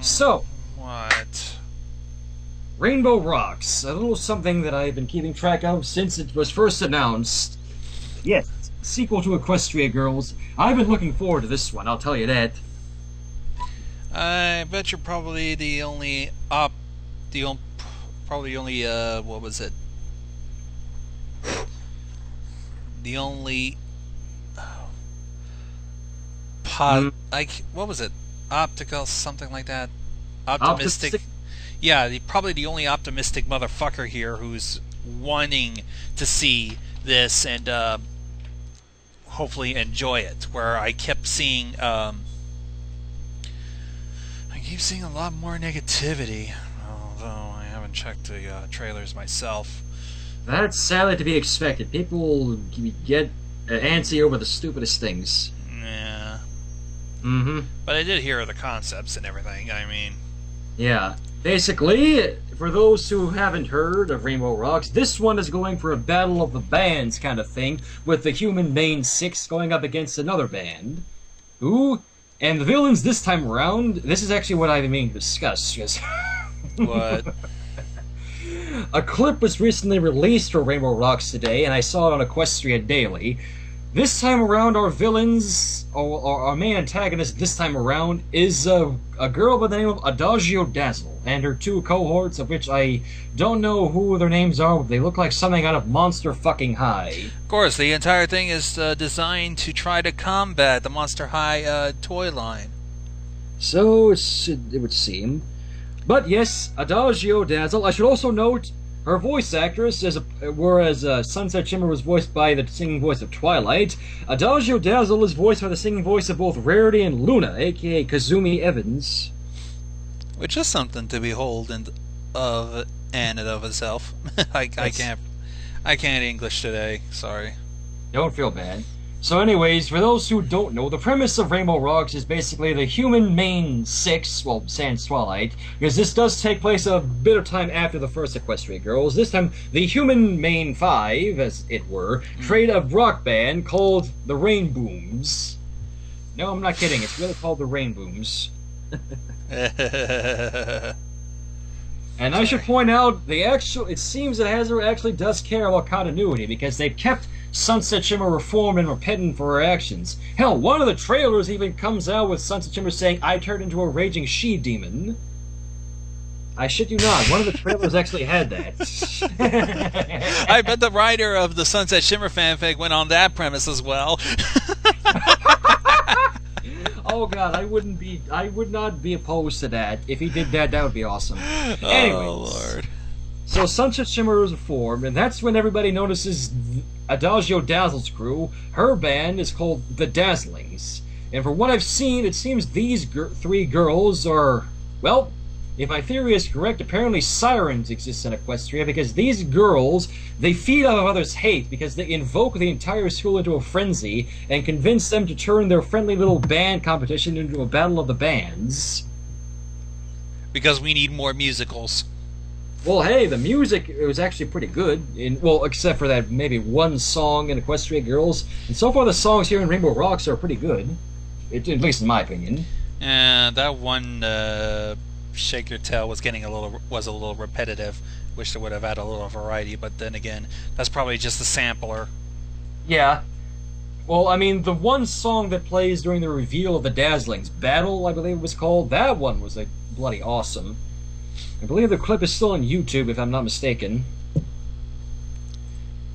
So, What? Rainbow Rocks, a little something that I've been keeping track of since it was first announced. Yes, sequel to Equestria Girls. I've been looking forward to this one, I'll tell you that. I bet you're probably the only probably only what was it? The only what was it? Optical something like that. Optimistic. Yeah, probably the only optimistic motherfucker here who's wanting to see this and hopefully enjoy it. Where I kept seeing I keep seeing a lot more negativity, although I haven't checked the trailers myself. That's sadly to be expected. People get antsy over the stupidest things. Yeah. Mm-hmm. But I did hear the concepts and everything, I mean... Yeah. Basically, for those who haven't heard of Rainbow Rocks, this one is going for a battle of the bands kind of thing, with the human main six going up against another band. Ooh. And the villains this time around, this is actually what I've been meaning to discuss, because... What? A clip was recently released for Rainbow Rocks today, and I saw it on Equestria Daily. This time around, our villains, or our main antagonist this time around, is a girl by the name of Adagio Dazzle, and her two cohorts, of which I don't know who their names are, but they look like something out of Monster fucking High. Of course, the entire thing is designed to try to combat the Monster High toy line. So, it would seem. But yes, Adagio Dazzle. I should also note, her voice actress, whereas Sunset Shimmer was voiced by the singing voice of Twilight, Adagio Dazzle is voiced by the singing voice of both Rarity and Luna, aka Kazumi Evans. Which is something to behold and of itself. I can't English today, sorry. Don't feel bad. So anyways, for those who don't know, the premise of Rainbow Rocks is basically the human main six, well, sans Twilight, because this does take place a bit of time after the first Equestria Girls. This time, the human main five, as it were, create a rock band called the Rain Booms. No, I'm not kidding, it's really called the Rain Booms. And I should point out, it seems that Hasbro actually does care about continuity, because they've kept Sunset Shimmer reformed and repentant for her actions. Hell, one of the trailers even comes out with Sunset Shimmer saying, "I turned into a raging she-demon." I shit you not, one of the trailers actually had that. I bet the writer of the Sunset Shimmer fanfic went on that premise as well. Oh god, I would not be opposed to that. If he did that, that would be awesome. Anyways, oh lord. So Sunset Shimmer is formed, and that's when everybody notices Adagio Dazzle's crew. Her band is called the Dazzlings. And for what I've seen, it seems these three girls are, well, if my theory is correct, apparently sirens exist in Equestria, because these girls, they feed off of others' hate, because they invoke the entire school into a frenzy, and convince them to turn their friendly little band competition into a battle of the bands. Because we need more musicals. Well, hey, the music was actually pretty good, well, except for that maybe one song in Equestria Girls, and so far the songs here in Rainbow Rocks are pretty good, at least in my opinion. That one, Shake Your Tail was a little repetitive. Wish they would have had a little variety, but then again, that's probably just a sampler. Yeah. Well, I mean, the one song that plays during the reveal of the Dazzlings, Battle, I believe it was called, that one was like bloody awesome. I believe the clip is still on YouTube, if I'm not mistaken.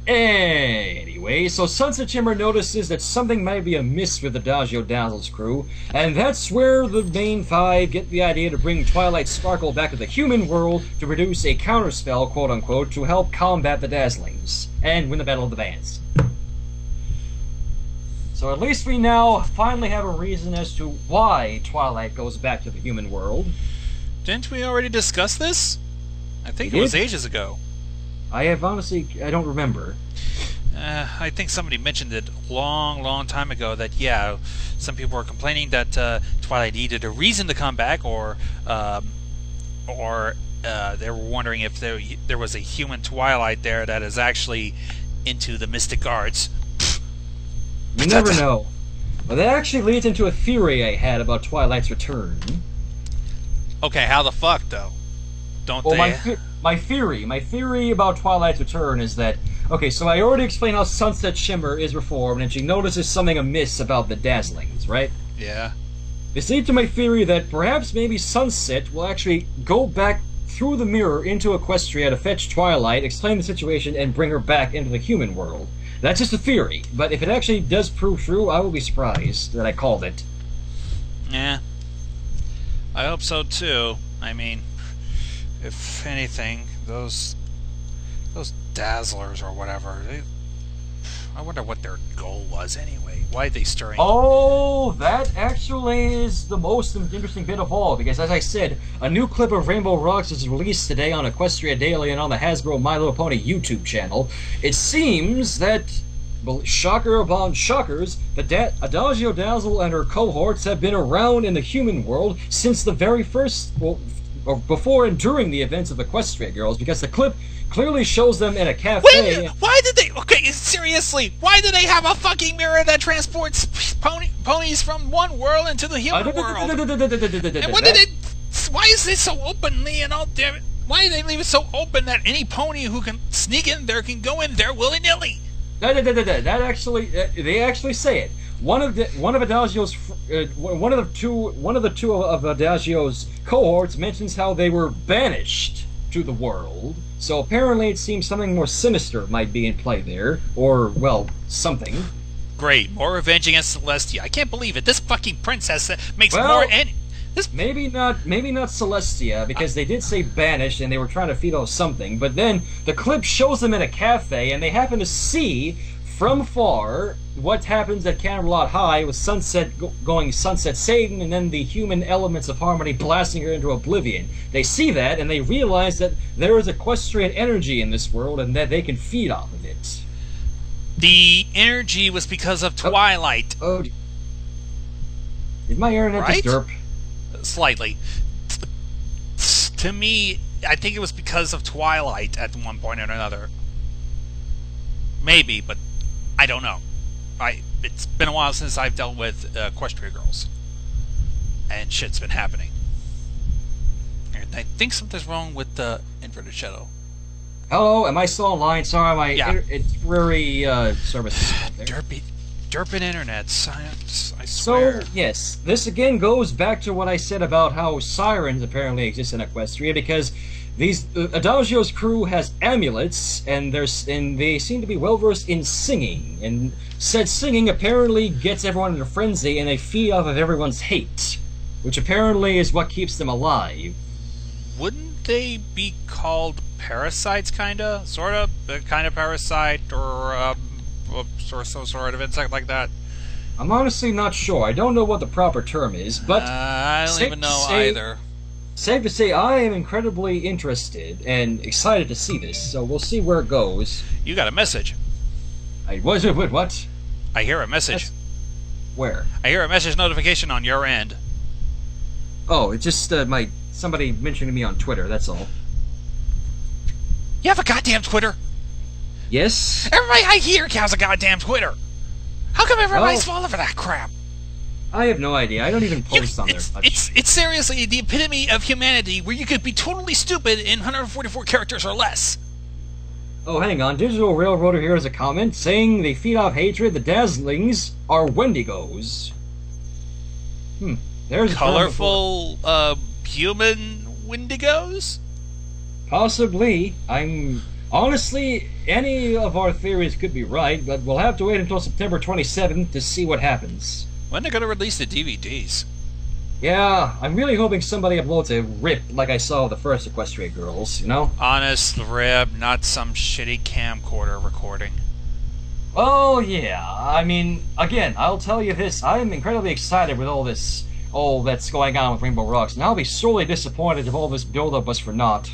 Anyway, so Sunset Shimmer notices that something might be amiss with Adagio Dazzle's crew, and that's where the main five get the idea to bring Twilight Sparkle back to the human world to produce a counterspell, quote-unquote, to help combat the Dazzlings, and win the Battle of the Bands. So at least we now finally have a reason as to why Twilight goes back to the human world. Didn't we already discuss this? I think it was ages ago. I don't remember. I think somebody mentioned it long time ago that, yeah, some people were complaining that Twilight needed a reason to come back, or they were wondering if there was a human Twilight there that is actually into the mystic arts. You never know. Well, that actually leads into a theory I had about Twilight's return. Okay, how the fuck though? Don't Well, they? my theory about Twilight's return is that okay. So I already explained how Sunset Shimmer is reformed, and she notices something amiss about the Dazzlings, right? Yeah. This leads to my theory that perhaps maybe Sunset will actually go back through the mirror into Equestria to fetch Twilight, explain the situation, and bring her back into the human world. That's just a theory, but if it actually does prove true, I will be surprised that I called it. Yeah. I hope so too. I mean, if anything, those Dazzlers or whatever, I wonder what their goal was anyway. Why are they stirring? Oh, that actually is the most interesting bit of all, because as I said, a new clip of Rainbow Rocks is released today on Equestria Daily and on the Hasbro My Little Pony YouTube channel. It seems that, shocker upon shockers, Adagio Dazzle and her cohorts have been around in the human world since the very first, well, or before and during the events of Equestria Girls, because the clip clearly shows them in a cafe. Wait, why did they? Okay, seriously, why do they have a fucking mirror that transports ponies from one world into the human world? And what did it? Why is it so openly and all? Damn it! Why do they leave it so open that any pony who can sneak in there can go in there willy nilly? That actually, they actually say it. One of Adagio's, one of the two of Adagio's cohorts mentions how they were banished to the world. So apparently, it seems something more sinister might be in play there, or well, something. Great, more revenge against Celestia. I can't believe it. This fucking princess makes well, more. This maybe not Celestia, because they did say banished and they were trying to feed off something. But then the clip shows them in a cafe, and they happen to see from far what happens at Camelot High with Sunset going Sunset Satan, and then the human elements of harmony blasting her into oblivion. They see that, and they realize that there is equestrian energy in this world, and that they can feed off of it. The energy was because of Twilight. Oh, did my internet right? just derp? Slightly. To me, I think it was because of Twilight at one point or another. Maybe, but I don't know. It's been a while since I've dealt with Equestria Girls. And shit's been happening. And I think something's wrong with the inverted shadow. Hello, am I still online? Sorry, my it's very service. Derping internets, I swear. So, yes, this again goes back to what I said about how sirens apparently exist in Equestria, because these Adagio's crew has amulets, and they seem to be well versed in singing, and said singing apparently gets everyone in a frenzy, and they feed off of everyone's hate, which apparently is what keeps them alive. Wouldn't they be called parasites, kinda, sorta, kind of parasite, or some sort of insect like that? I'm honestly not sure. I don't know what the proper term is, but I don't even know either. Safe to say, I am incredibly interested and excited to see this, so we'll see where it goes. You got a message. What? I hear a message. Where? I hear a message notification on your end. Oh, it's just somebody mentioning me on Twitter, that's all. You have a goddamn Twitter? Yes? Everybody I hear has a goddamn Twitter. How come everybody's falling for that crap? I have no idea. I don't even post on there much. It's seriously the epitome of humanity, where you could be totally stupid in 144 characters or less. Oh, hang on. Digital Railroader here has a comment saying they feed off hatred. The Dazzlings are Wendigos. There's colorful, human Wendigos? Possibly. Honestly, any of our theories could be right, but we'll have to wait until September 27th to see what happens. When are they going to release the DVDs? Yeah, I'm really hoping somebody uploads a rip like I saw with the first Equestria Girls, you know? Honest rip, not some shitty camcorder recording. Oh, yeah. I mean, again, I'll tell you this. I am incredibly excited with all that's going on with Rainbow Rocks, and I'll be sorely disappointed if all this build-up was for naught.